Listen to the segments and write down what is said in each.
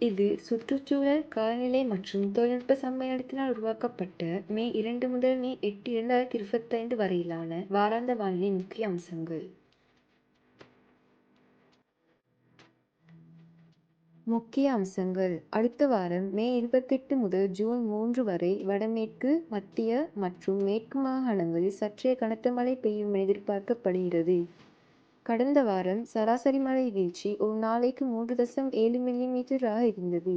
இது சுற்றுச்சூழல், காலநிலை மற்றும் தொழில்நுட்ப சம்மேளனத்தினால் உருவாக்கப்பட்ட மே 2 முதல் மே 8, 2025 வரையிலான வாராந்த வானிலை முக்கிய அம்சங்கள். முக்கிய அம்சங்கள். அடுத்த வாரம் மே 28 முதல் ஜூன் 3 வரை வடமேற்கு, மத்திய மற்றும் மேற்கு மாகாணங்களில் சற்றே கனத்த மழை பெய்யும் என எதிர்பார்க்கப்படுகிறது. கடந்த வாரம் சராசரி மழை வீழ்ச்சி ஒரு நாளைக்கு 3.7 மில்லிமீட்டராக இருந்தது.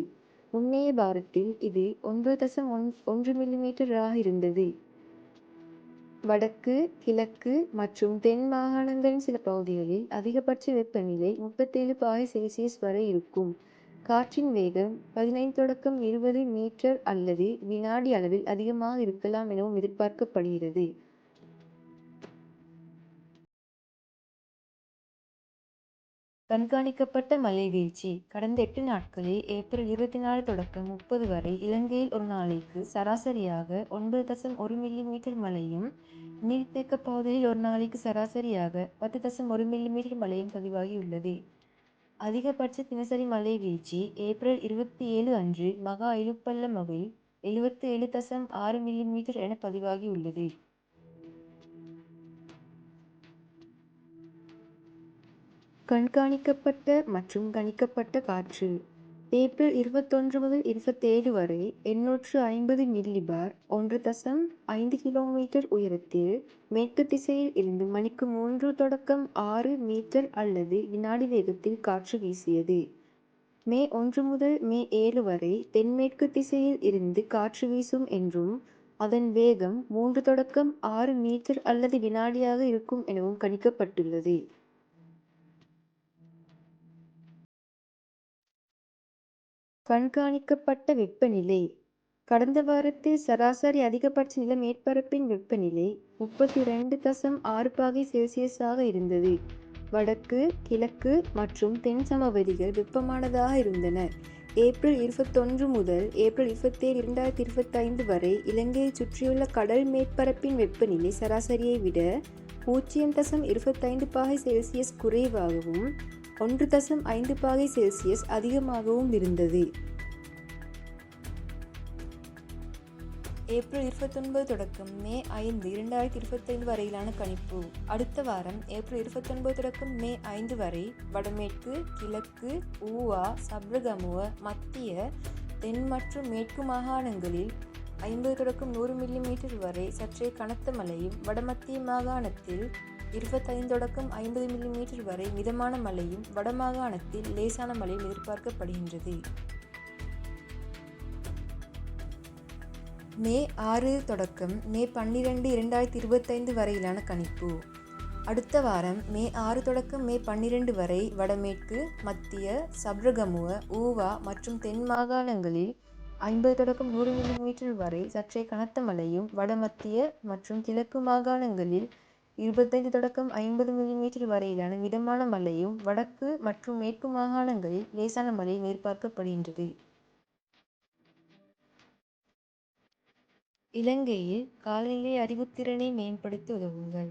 முன்னைய வாரத்தில் இது 9.1 மில்லிமீட்டராக இருந்தது. வடக்கு, கிழக்கு மற்றும் தென் மாகாணங்களின் சில பகுதிகளில் அதிகபட்ச வெப்பநிலை 37°C வரை இருக்கும். காற்றின் வேகம் 15 - 20 மீ அல்லது வினாடி அளவில் அதிகமாக இருக்கலாம் எனவும் எதிர்பார்க்கப்படுகிறது. கண்காணிக்கப்பட்ட மழை வீழ்ச்சி. கடந்த 8 நாட்களில் ஏப்ரல் 24 தொடக்கம் 30 வரை இலங்கையில் ஒரு நாளைக்கு சராசரியாக 9.1 மில்லிமீட்டர் மழையும், நீர்த்தேக்க பகுதிகளில் ஒரு நாளைக்கு சராசரியாக 10.1 மில்லிமீட்டர் மழையும் பதிவாகியுள்ளது. அதிகபட்ச தினசரி மழை வீழ்ச்சி ஏப்ரல் 27 அன்று மகா இலுப்பல்லமவில் 77.6 மில்லிமீட்டர் என பதிவாகியுள்ளது. கண்காணிக்கப்பட்ட மற்றும் கணிக்கப்பட்ட காற்று. ஏப்ரல் 21 முதல் 27 வரை 850 மில்லிபார் 1.5 கிலோமீட்டர் உயரத்தில் மேற்கு திசையில் இருந்து மணிக்கு 3.6 மீட்டர் அல்லது வினாடி வேகத்தில் காற்று வீசியது. மே 1 முதல் மே 7 வரை தென்மேற்கு திசையில் இருந்து காற்று வீசும் என்றும் அதன் வேகம் 3.6 மீட்டர் அல்லது வினாடியாக இருக்கும் எனவும் கணிக்கப்பட்டுள்ளது. கண்காணிக்கப்பட்ட வெப்பநிலை. கடந்த வாரத்தில் சராசரி அதிகபட்ச நில மேற்பரப்பின் வெப்பநிலை 32.6°C இருந்தது. வடக்கு, கிழக்கு மற்றும் தென் சமவெளிகள் வெப்பமானதாக இருந்தன. ஏப்ரல் 21 முதல் ஏப்ரல் 27, 2025 வரை இலங்கையைச் சுற்றியுள்ள கடல் மேற்பரப்பின் வெப்பநிலை சராசரியை விட 0.25°C குறைவாகவும் 1.5°C அதிகமாகவும் இருந்தது. ஏப்ரல் 29 தொடக்கம் மே 5, 2025 வரையிலான கணிப்பு. அடுத்த வாரம் ஏப்ரல் 29 தொடக்கம் மே 5 வரை வடமேற்கு, கிழக்கு, ஊவா, சப்ரகமுவ, மத்திய, தென் மற்றும் மேற்கு மாகாணங்களில் 50 தொடக்கம் 100 மில்லிமீட்டர் வரை சற்றே கனத்த மழையும், வடமத்திய மாகாணத்தில் 25 தொடக்கம் 50 மில்லிமீட்டர் வரை மிதமான மழையும், வடமாகாணத்தில் லேசான மழையும் எதிர்பார்க்கப்படுகின்றது. மே 6 தொடக்கம் மே 12, 2025 வரையிலான கணிப்பு. அடுத்த வாரம் மே 6 தொடக்கம் மே 12 வரை வடமேற்கு, மத்திய, சப்ரகமுவ, ஊவா மற்றும் தென் மாகாணங்களில் 50 தொடக்கம் 100 மில்லிமீட்டர் வரை சற்றே கனத்த மழையும், வடமத்திய மற்றும் கிழக்கு மாகாணங்களில் 25 தொடக்கம் 50 மில்லிமீட்டர் வரையிலான மிதமான மழையும், வடக்கு மற்றும் மேற்கு மாகாணங்களில் லேசான மழையும் எதிர்பார்க்கப்படுகின்றது. இலங்கையில் காலநிலை அறிவுத்திறனை மேம்படுத்த உதவுங்கள்.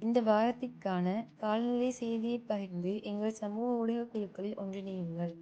இந்த வாரத்திற்கான காலநிலை செய்தியை பகிர்ந்து எங்கள் சமூக ஊடக குழுக்களில் ஒன்றிணையுங்கள்.